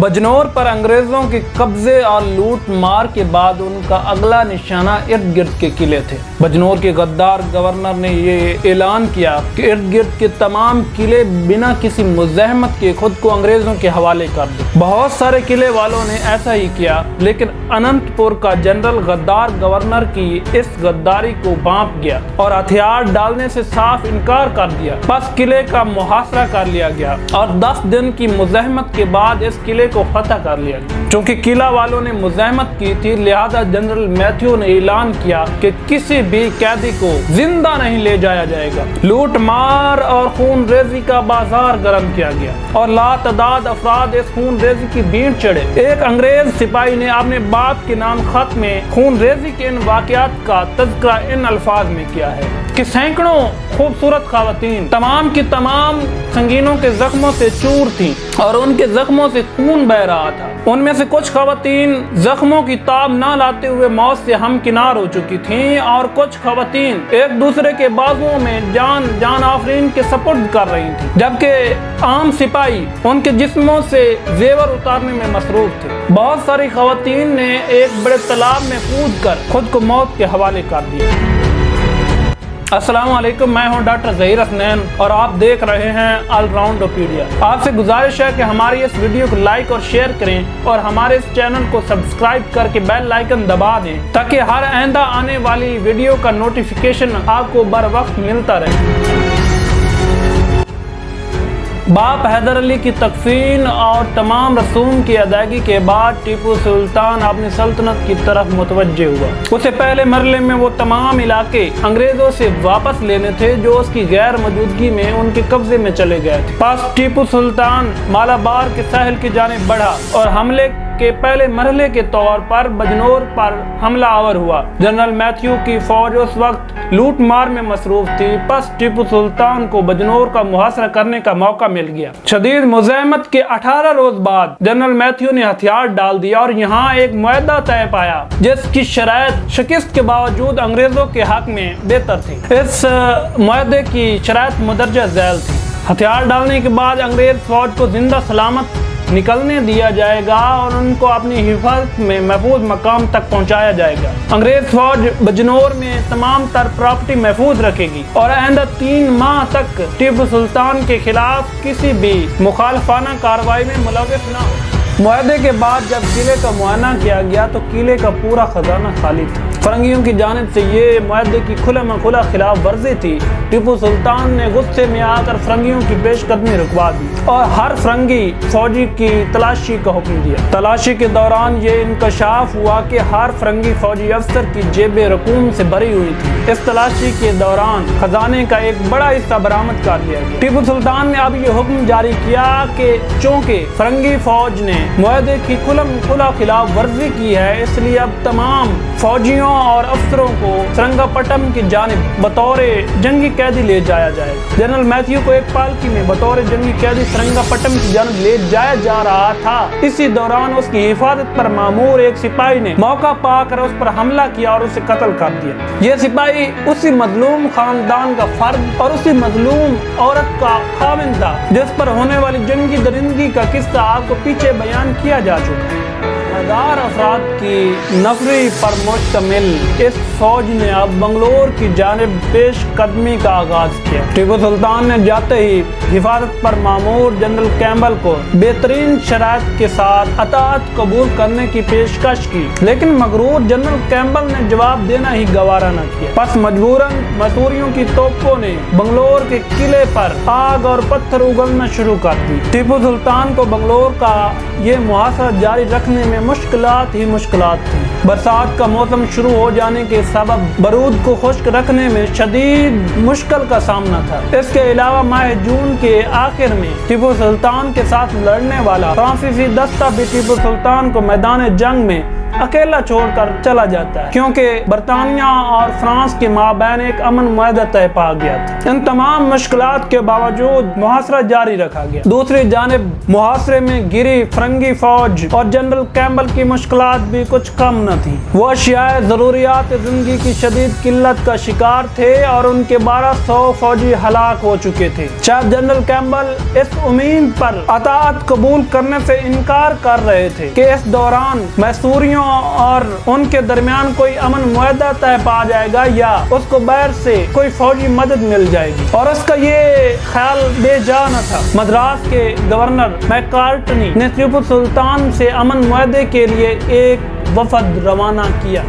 بجنور پر انگریزوں کے قبضے اور لوٹ مار کے بعد ان کا اگلا نشانہ ارد گرد کے قلعے تھے۔ بجنور کے غدار گورنر نے یہ اعلان کیا کہ ارد گرد کے تمام قلعے بنا کسی مزاحمت کے خود کو انگریزوں کے حوالے کر دیں۔ بہت سارے قلعے والوں نے ایسا ہی کیا، لیکن اننت پور کا جنرل غدار گورنر کی اس غداری کو بانپ گیا اور ہتھیار ڈالنے سے صاف انکار کر دیا۔ بس قلعے کا محاصرہ کر لیا گیا اور 10 دن کی مزاحمت کے بعد اس قلعے کو فتح کر لیا گیا۔ چونکہ قلعہ والوں نے مزاحمت کی تھی، لہذا جنرل میتھیو نے اعلان کیا کہ کسی بھی قیدی کو زندہ نہیں لے جایا جائے گا۔ لوٹ مار اور خون ریزی کا بازار گرم کیا گیا اور لاتعداد افراد اس خون ریزی کی بھیڑ چڑھے۔ ایک انگریز سپاہی نے اپنے باپ کے نام خط میں خون ریزی کے ان واقعات کا تذکرہ ان الفاظ میں کیا ہے کہ سینکڑوں خوبصورت خواتین تمام کی تمام سنگینوں کے زخموں سے چور تھیں اور ان کے زخموں سے خون بہ رہا تھا۔ ان میں سے کچھ خواتین زخموں کی تاب نہ لاتے ہوئے موت سے ہمکنار ہو چکی تھیں اور کچھ خواتین ایک دوسرے کے بازوؤں میں جان آفرین کے سپرد کر رہی تھیں، جبکہ عام سپاہی ان کے جسموں سے زیور اتارنے میں مصروف تھے۔ بہت ساری خواتین نے ایک بڑے تالاب میں کود کر خود کو موت کے حوالے کر دیا۔ السلام علیکم، میں ہوں ڈاکٹر ظہیر حسنین اور آپ دیکھ رہے ہیں آل راؤنڈوپیڈیا۔ آپ سے گزارش ہے کہ ہماری اس ویڈیو کو لائک اور شیئر کریں اور ہمارے اس چینل کو سبسکرائب کر کے بیل آئیکن دبا دیں تاکہ ہر آئندہ آنے والی ویڈیو کا نوٹیفیکیشن آپ کو بر وقت ملتا رہے۔ باپ حیدر علی کی تکفین اور تمام رسوم کی ادائیگی کے بعد ٹیپو سلطان اپنی سلطنت کی طرف متوجہ ہوا۔ اسے پہلے مرحلے میں وہ تمام علاقے انگریزوں سے واپس لینے تھے جو اس کی غیر موجودگی میں ان کے قبضے میں چلے گئے تھے۔ پس ٹیپو سلطان مالابار کے ساحل کی جانب بڑھا اور حملے کے پہلے مرحلے کے طور پر بجنور پر حملہ آور ہوا۔ جنرل میتھیو کی فوج اس وقت لوٹ مار میں مصروف تھی، پس ٹیپو سلطان کو بجنور کا محاصرہ کرنے کا موقع مل گیا۔ شدید مزاحمت کے 18 روز بعد جنرل میتھیو نے ہتھیار ڈال دیا اور یہاں ایک معاہدہ طے پایا جس کی شرائط شکست کے باوجود انگریزوں کے حق میں بہتر تھی۔ اس معاہدے کی شرائط مندرجہ ذیل تھی۔ ہتھیار ڈالنے کے بعد انگریز فوج کو زندہ سلامت نکلنے دیا جائے گا اور ان کو اپنی حفاظت میں محفوظ مقام تک پہنچایا جائے گا۔ انگریز فوج بجنور میں تمام تر پراپرٹی محفوظ رکھے گی اور آئندہ 3 ماہ تک ٹیپو سلطان کے خلاف کسی بھی مخالفانہ کارروائی میں ملوث نہ ہو۔ معاہدے کے بعد جب قلعے کا معائنہ کیا گیا تو قلعے کا پورا خزانہ خالی تھا۔ فرنگیوں کی جانب سے یہ معاہدے کی کھلا خلاف ورزی تھی۔ ٹیپو سلطان نے غصے میں آ کر فرنگیوں کی پیش قدمی رکوا دی اور ہر فرنگی فوجی کی تلاشی کا حکم دیا۔ تلاشی کے دوران یہ انکشاف ہوا کہ ہر فرنگی فوجی افسر کی جیبیں رقوم سے بھری ہوئی تھی۔ اس تلاشی کے دوران خزانے کا ایک بڑا حصہ برآمد کر لیا گیا۔ ٹیپو سلطان نے اب یہ حکم جاری کیا کہ چونکہ فرنگی فوج نے معاہدے کی کھلا خلاف ورزی کی ہے، اس لیے اب تمام فوجیوں اور افسروں کو سرنگا پٹم کی جانب بطور جنگی قیدی لے جایا جائے گا۔ جنرل میتھیو کو ایک پالکی میں بطور جنگی قیدی سرنگا پٹم کی جانب لے جایا جا رہا تھا۔ اسی دوران اس کی حفاظت پر مامور ایک سپاہی نے موقع پا کر اس پر حملہ کیا اور اسے قتل کر دیا۔ یہ سپاہی اسی مظلوم خاندان کا فرد اور اسی مظلوم عورت کا خاوند تھا جس پر ہونے والی جنگی درندگی کا قصہ آپ کو پیچھے بیان کیا جا چکا ہے۔ ہزار افراد کی نفری پر مشتمل اس فوج نے اب بنگلور کی جانب پیش قدمی کا آغاز کیا۔ ٹیپو سلطان نے جاتے ہی حفاظت پر مامور جنرل کیمبل کو بہترین شرائط کے ساتھ اطاعت قبول کرنے کی پیشکش کی، لیکن مغرور جنرل کیمبل نے جواب دینا ہی گوارا نہ کیا۔ پس مجبوراً مسوریوں کی توپوں نے بنگلور کے قلعے پر آگ اور پتھر اگلنا شروع کر دی۔ ٹیپو سلطان کو بنگلور کا یہ محاصرہ جاری رکھنے میں مشکلات تھیں۔ برسات کا موسم شروع ہو جانے کے سبب بارود کو خشک رکھنے میں شدید مشکل کا سامنا تھا۔ اس کے علاوہ ماہ جون کے آخر میں ٹیپو سلطان کے ساتھ لڑنے والا فرانسیسی دستہ بھی ٹیپو سلطان کو میدان جنگ میں अकेला छोड़कर चला जाता है, क्योंकि बरतानिया और फ्रांस के माबैन एक अमन मुआहदा तय पा गया था। इन तमाम मुश्किलात के बावजूद मुहासरा जारी रखा गया। दूसरी जानिब मुहासरे में घिरी फरंगी फौज और जनरल कैम्बल की मुश्किलात भी कुछ कम न थी। वो अशियाए ज़रूरियात ज़िंदगी की शदीद किल्लत का शिकार थे और उनके 1200 फौजी हलाक हो चुके थे। शायद जनरल कैम्बल इस उम्मीद पर अताअत कबूल करने से इनकार कर रहे थे कि इस दौरान मैसूरियों और उनके दरमियान कोई अमन मुआहदा तय पा जाएगा या उसको बाहर से कोई फौजी मदद मिल जाएगी, और उसका ये ख्याल बेजा न था। मद्रास के गवर्नर मैकार्टनी ने टीपू सुल्तान से अमन मुआहदे के लिए एक वफद रवाना किया।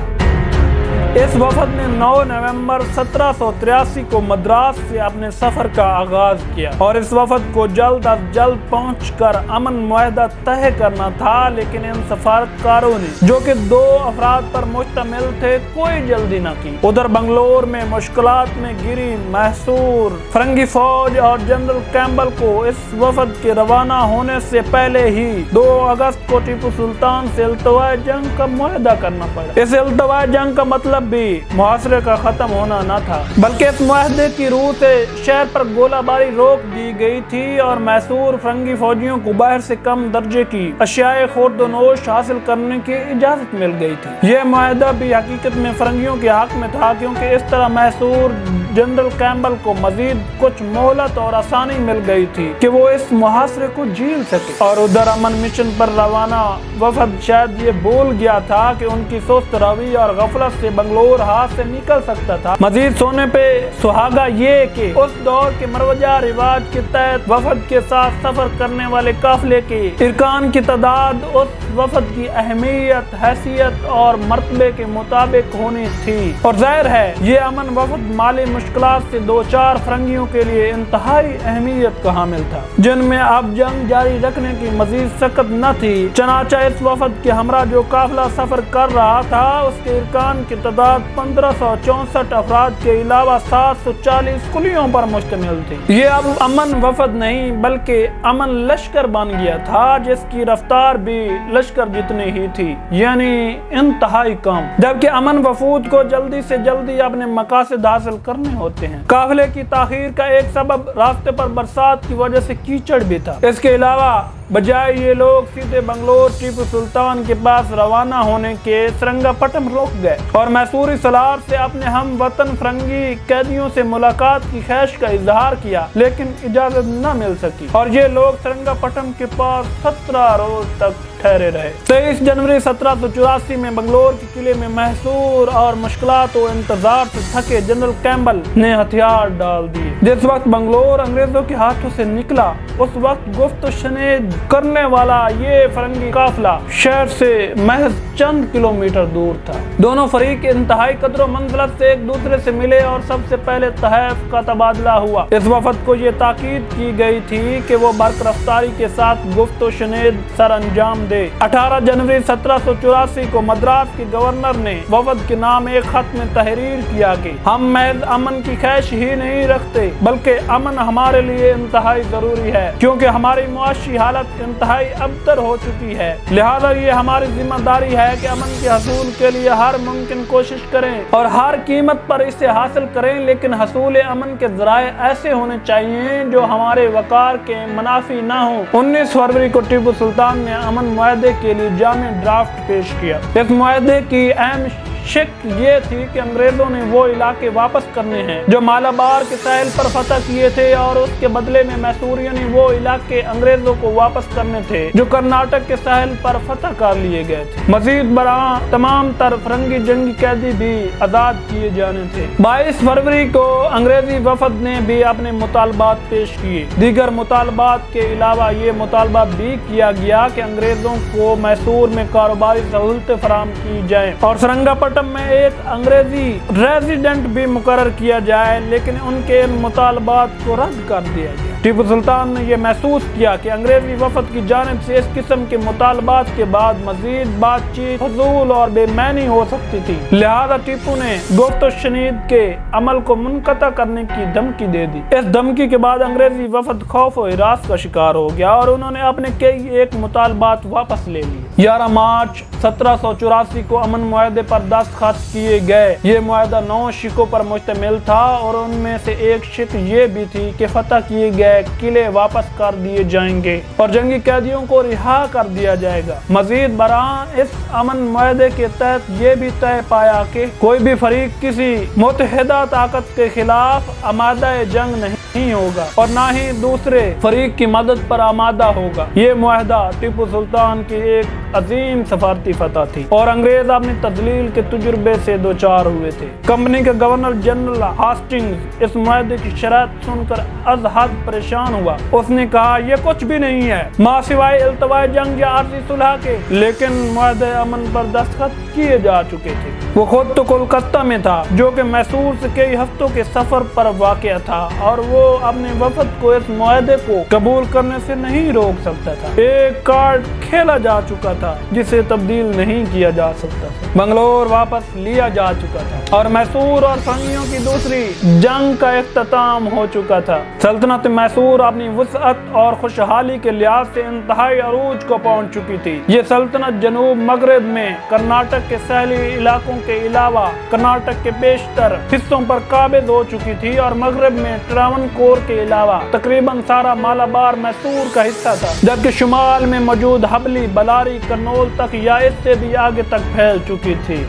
इस वफद ने 9 नवंबर 1783 को मद्रास से अपने सफर का आगाज किया और इस वफद को जल्द अज जल्द पहुंचकर अमन मुआहदा तय करना था, लेकिन इन सफारतकारों ने, जो कि 2 अफराद पर मुश्तमिल थे, कोई जल्दी न की। उधर बंगलोर में मुश्किलात में गिरी मैसूर फरंगी फौज और जनरल कैम्बल को इस वफद के रवाना होने से पहले ही 2 अगस्त को टीपू सुल्तान से इल्तवाए जंग का मुआहदा करना पड़ा। इस इल्तवाए जंग का मतलब भी मुहासरे का खत्म होना न था, बल्कि इस मुआहदे की रूह से शहर पर गोलाबारी रोक दी गई थी और मैसूर फरंगी फौजियों को बाहर से कम दर्जे की अशियाए खुर्दनोश हासिल करने की इजाजत मिल गई थी। यह मुआहदा भी हकीकत में फरंगियों के हक में था, क्योंकि इस तरह मैसूर जनरल कैम्बल को मजीद कुछ मोहलत और आसानी मिल गई थी कि वो इस मुहासरे को झेल सके। और उधर अमन मिशन पर रवाना वफद शायद ये भूल गया था कि उनकी सुस्त रवि और गफलत से बंगलोर हाथ से निकल सकता था। मजीद सोने पे सुहागा ये कि उस दौर के मरवजा रिवाज के तहत वफद के साथ सफर करने वाले काफिले के इरकान की तादाद उस वफद की अहमियत, हैसियत और मर्तबे के मुताबिक होनी थी। और जाहिर है ये अमन वफद माली मुश्किलात से 2-4 फरंगियों के लिए इंतहाई अहमियत का हामिल था, जिनमें अब जंग जारी रखने की मजीद सख्त न थी। चनाचा इस वफद के हमरा जो काफिला सफर कर रहा था, उसके इरकान की तादाद 1564 अफराद के अलावा 740 कुलियों पर मुश्तमिल थी। ये अब अमन वफद नहीं बल्कि अमन लश्कर बन गया था, जिसकी रफ्तार भी लश्कर जितनी ही थी, यानी इंतहाई कम। जबकि अमन वफूद को जल्दी से जल्दी अपने मकासद हासिल करने होते हैं। काफिले की ताखीर का एक सबब रास्ते पर बरसात की वजह से कीचड़ भी था। इसके अलावा बजाय ये लोग सीधे बंगलोर टीपू सुल्तान के पास रवाना होने के श्रंगापट्टम रुक गए और मैसूरी सलार से अपने हम वतन फरंगी कैदियों से मुलाकात की ख्वाहिश का इजहार किया, लेकिन इजाजत न मिल सकी और ये लोग श्रंगापट्टम के पास 17 रोज तक ठहरे रहे। 23 जनवरी 1784 में बंगलोर के किले में मैसूर और मुश्किलात और इंतजार से थके जनरल कैम्बल ने हथियार डाल दिए। जिस वक्त बंगलोर अंग्रेजों के हाथों से निकला, उस वक्त गुफ्त शनेद करने वाला ये फरंगी काफिला शहर से महज चंद किलोमीटर दूर था। दोनों फरीक इंतहाई कदरों मंजिलत से एक दूसरे से मिले और सबसे पहले तहफ का तबादला हुआ। इस वफद को ये ताकीद की गई थी कि वो बर्क रफ्तारी के साथ गुफ्त शनेद सर अंजाम दे। 18 जनवरी 1784 को मद्रास के गवर्नर ने वफद के नाम एक खत में तहरीर किया कि हम महज अमन की ख्वाहिश ही नहीं रखते, बल्कि अमन हमारे लिए इंतहाई जरूरी है, क्योंकि हमारी मुआशी हालत इंतहाई अबतर हो चुकी है। लिहाजा ये हमारी जिम्मेदारी है कि अमन के हसूल के लिए हर मुमकिन कोशिश करें और हर कीमत पर इसे हासिल करें, लेकिन हसूल अमन के जराए ऐसे होने चाहिए जो हमारे वकार के मुनाफी ना हो। 19 फरवरी को टीपू सुल्तान ने अमन मुआहदे के लिए जामे ड्राफ्ट पेश किया। इस मुआहदे की अहम शिक ये थी कि अंग्रेजों ने वो इलाके वापस करने हैं जो मालाबार के साहिल पर फतह किए थे और उसके बदले में मैसूरियों ने वो इलाके अंग्रेजों को वापस करने थे जो कर्नाटक के साहिल पर फतह कर लिए गए थे। मजीद बरां तमाम तर फरंगी जंगी कैदी भी आजाद किए जाने थे। 22 फरवरी को अंग्रेजी वफद ने भी अपने मुतालबात पेश किए। दीगर मुतालबात के अलावा ये मुतालबा भी किया गया कि अंग्रेजों को मैसूर में कारोबारी सहूलतें फराहम की जाए और श्रंगापट्टम में एक अंग्रेजी रेजिडेंट भी मुकर्रर किया जाए, लेकिन उनके इन मुतालबात को रद्द कर दिया गया। टीपू सुल्तान ने यह महसूस किया कि अंग्रेजी वफद की जानिब से इस किस्म के मुतालबात के बाद मजीद बातचीत फजूल और बेमैनी हो सकती थी। लिहाजा टीपू ने गुफ्त शनीद के अमल को मुनक़ता करने की धमकी दे दी। इस धमकी के बाद अंग्रेजी वफद खौफ और हिरास का शिकार हो गया और उन्होंने अपने कई एक मुतालबात वापस ले लिए। 11 मार्च 1784 को अमन मुआहदे पर दस्तखत किए गए। ये मुआहदा 9 शिकों पर मुश्तमिल था और उनमें से एक शिक ये भी थी कि फतह किए गए किले वापस कर दिए जाएंगे और जंगी कैदियों को रिहा कर दिया जाएगा। मजीद बरां इस अमन मुआहदे के तहत ये भी तय पाया कि कोई भी फरीक किसी मुत्तहिदा ताकत के खिलाफ आमादा जंग नहीं होगा और ना ही दूसरे फरीक की मदद पर आमादा होगा। ये मुआहदा टीपू सुल्तान की एक अजीम सफारती फतह थी और अंग्रेज अपनी तजलील के तजुर्बे से दो चार हुए थे। कंपनी के गवर्नर जनरल हास्टिंग्स इस मुआहदे की शर्त सुनकर अज हद परेशान हुआ। उसने कहा यह कुछ भी नहीं है माँ सिवाय इल्तवाए जंग या आरजी सुलह के, लेकिन मुआहदे अमन पर दस्तखत किए जा चुके थे। वो खुद तो कोलकाता में था जो कि मैसूर से कई हफ्तों के सफर पर वाक़या था और वो अपने वफद को इस मुआहदे को कबूल करने से नहीं रोक सकता था। एक कार्ड खेला जा चुका था जिसे तब्दील नहीं किया जा सकता था। बंगलोर वापस लिया जा चुका था और मैसूर और संगियों की दूसरी जंग का इख्तिताम हो चुका था। सल्तनत मैसूर अपनी वुसअत और खुशहाली के लिहाज से इंतहाई अरूज को पहुंच चुकी थी। ये सल्तनत जनूब मगरब में कर्नाटक के सहली इलाकों के अलावा कर्नाटक के बेशतर हिस्सों पर काबिज हो चुकी थी और मगरब में ट्रावनकोर के अलावा तकरीबन सारा मालाबार मैसूर का हिस्सा था, जबकि शुमाल में मौजूद हबली, बलारी, कन्नौल तक या इससे भी आगे तक फैल चुकी थी।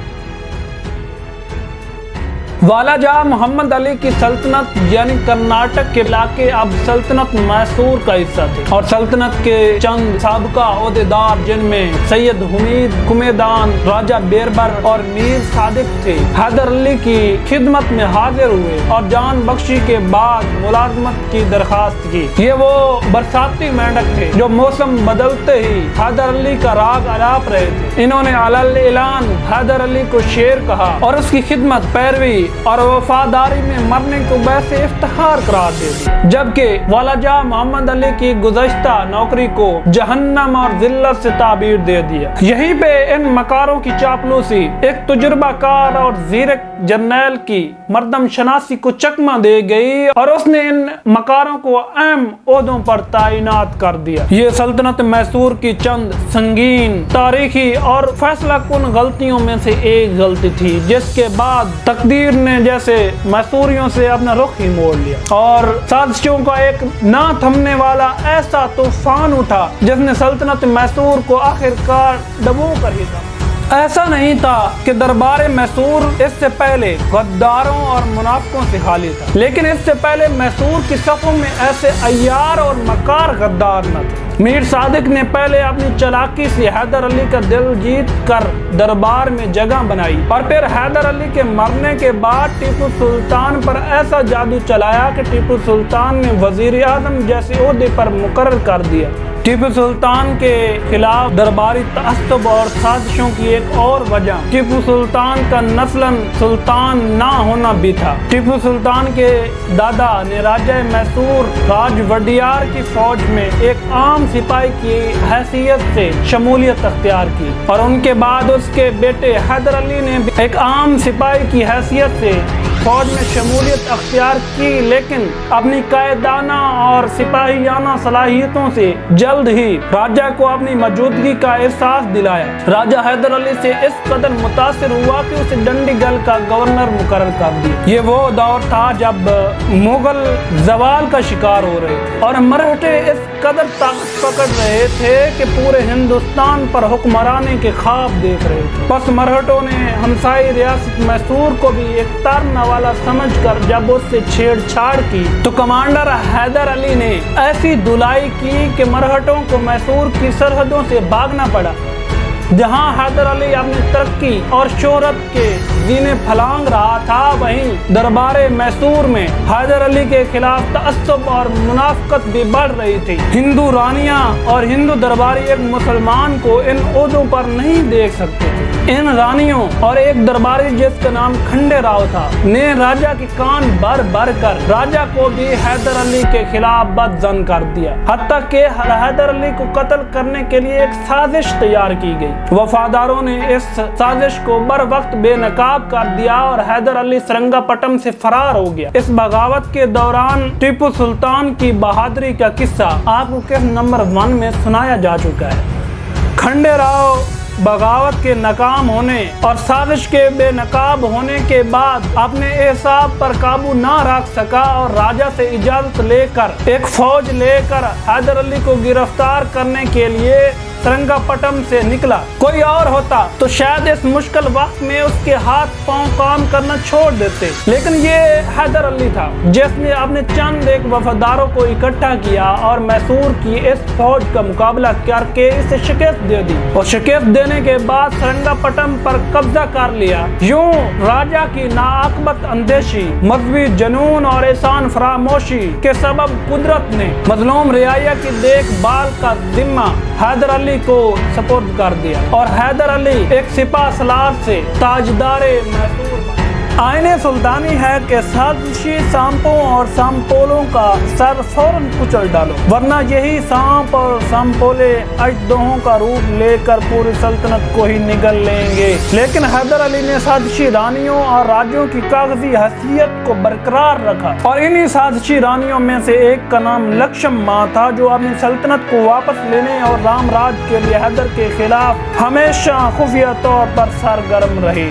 वालाजा मोहम्मद अली की सल्तनत यानी कर्नाटक के इलाके अब सल्तनत मैसूर का हिस्सा थे और सल्तनत के चंद साबका ओहदेदार जिनमें सैयद हमीद कुमेदान, राजा बेरबर और मीर सादिक थे, हैदर अली की खिदमत में हाजिर हुए और जान बख्शी के बाद मुलाजमत की दरखास्त की। ये वो बरसाती मेंढक थे जो मौसम बदलते ही हैदर अली का राग अलाप रहे थे। इन्होंने अलल ऐलान हैदर अली को शेर कहा और उसकी खिदमत, पैरवी और वफादारी में मरने को वैसे इफ्तिखार करार दे दी, जबकि वालाजा मोहम्मद अली की गुज़श्ता नौकरी को जहन्नम और जिल्लत से ताबीर दे दिया। यहीं पे इन मकारों की चापलूसी एक तजुर्बाकार और ज़ीरक जर्नैल की मर्दम शनासी को चकमा दे गई और उसने इन मकारों को अहम ओहदों पर तैनात कर दिया। ये सल्तनत मैसूर की चंद संगीन, तारीखी और फैसला कुन गलतियों में से एक गलती थी जिसके बाद तकदीर ने जैसे मैसूरियों से अपना रुख ही मोड़ लिया और साजिशों का एक ना थमने वाला ऐसा तूफान उठा जिसने सल्तनत मैसूर को आखिरकार डबो कर ही था। ऐसा नहीं था कि दरबार मैसूर इससे पहले गद्दारों और मुनाफिकों से खाली था, लेकिन इससे पहले मैसूर की सफ़ों में ऐसे अय्यार और मकार गद्दार न थे। मीर सादिक ने पहले अपनी चालाकी से हैदर अली का दिल जीत कर दरबार में जगह बनाई और फिर हैदर अली के मरने के बाद टीपू सुल्तान पर ऐसा जादू चलाया कि टीपू सुल्तान ने वजीर आज़म जैसे ओहदे पर मुकर्रर कर दिया। टीपू सुल्तान के खिलाफ दरबारी तअस्सुब और साजिशों की एक और वजह टीपू सुल्तान का नस्लन सुल्तान ना होना भी था। टीपू सुल्तान के दादा ने राजा मैसूर राजवडियार की फौज में एक आम सिपाही की हैसियत से शमूलियत अख्तियार की और उनके बाद उसके बेटे हैदर अली ने भी एक आम सिपाही की हैसियत से फौज में शमूलियत अख्तियार की, लेकिन अपनी कायदाना और सिपाहियाना सलाहियतों से जल्द ही राजा को अपनी मौजूदगी का एहसास दिलाया। राजा हैदर अली से इस कदर मुतासिर हुआ कि उसे डंडीगल का गवर्नर मुकर्रर कर दिया। ये वो दौर था जब मुगल जवाल का शिकार हो रहे थे और मरहटे इस कदर ताकत पकड़ रहे थे कि पूरे हिंदुस्तान पर हुक्मरानी के ख्वाब देख रहे थे। बस मरहटों ने हमसाई रियासत मैसूर को भी एक तारना वाला समझकर जब उससे छेड़छाड़ की तो कमांडर हैदर अली ने ऐसी धुलाई की कि मरहटों को मैसूर की सरहदों से भागना पड़ा। जहां हैदर अली अपनी तरक्की और शोहरत के जीने फलांग रहा था, वहीं दरबारे मैसूर में हैदर अली के खिलाफ तअस्सुब और मुनाफिकत भी बढ़ रही थी। हिंदू रानियां और हिंदू दरबारी एक मुसलमान को इन ओहदों पर नहीं देख सकते थे। इन रानियों और एक दरबारी जिसका नाम खंडे राव था ने राजा की कान भर भर कर राजा को भी हैदर अली के खिलाफ बदजन कर दिया। हत्ता कि हैदर अली को कत्ल करने के लिए एक साजिश तैयार की गई। वफादारों ने इस साजिश को बर वक्त बेनकाब कर दिया और हैदर अली सरंगापटम से फरार हो गया। इस बगावत के दौरान टीपू सुल्तान की बहादुरी का किस्सा आपको किस नंबर 1 में सुनाया जा चुका है। کھنڈے راؤ بغاوت کے ناکام ہونے اور سازش کے بے نقاب ہونے کے بعد اپنے اعصاب پر قابو نہ رکھ سکا اور راجہ سے اجازت لے کر ایک فوج لے کر حیدر علی کو گرفتار کرنے کے لیے سرنگا پٹم سے نکلا۔ کوئی اور ہوتا تو شاید اس مشکل وقت میں اس کے ہاتھ پاؤں کام کرنا چھوڑ دیتے، لیکن یہ حیدر علی تھا جس نے اپنے چند ایک وفاداروں کو اکٹھا کیا اور میسور کی اس فوج کا مقابلہ کر کے اسے شکست دے دی، اور شکست دینے کے بعد سرنگا پٹم پر قبضہ کر لیا۔ یوں راجہ کی ناعاقبت اندیشی، مذہبی جنون اور احسان فراموشی کے سبب قدرت نے مظلوم رعایا کی دیکھ بھال کا ذمہ حیدر علی کو سپرد کر دیا، اور حیدر علی ایک سپاہ سالار سے تاجدار میسور بنا۔ آئین سلطانی ہے کہ سازشی سانپوں اور سامپولوں کا سر فوراً کچل ڈالو، ورنہ یہی سانپ اور سامپولے اژدہوں کا روپ لے کر پوری سلطنت کو ہی نگل لیں گے۔ لیکن حیدر علی نے سازشی رانیوں اور راجوں کی کاغذی حیثیت کو برقرار رکھا، اور انہی سازشی رانیوں میں سے ایک کا نام لکشم ماں تھا، جو اپنی سلطنت کو واپس لینے اور رام راج کے لیے حیدر کے خلاف ہمیشہ خفیہ طور پر سرگرم رہی۔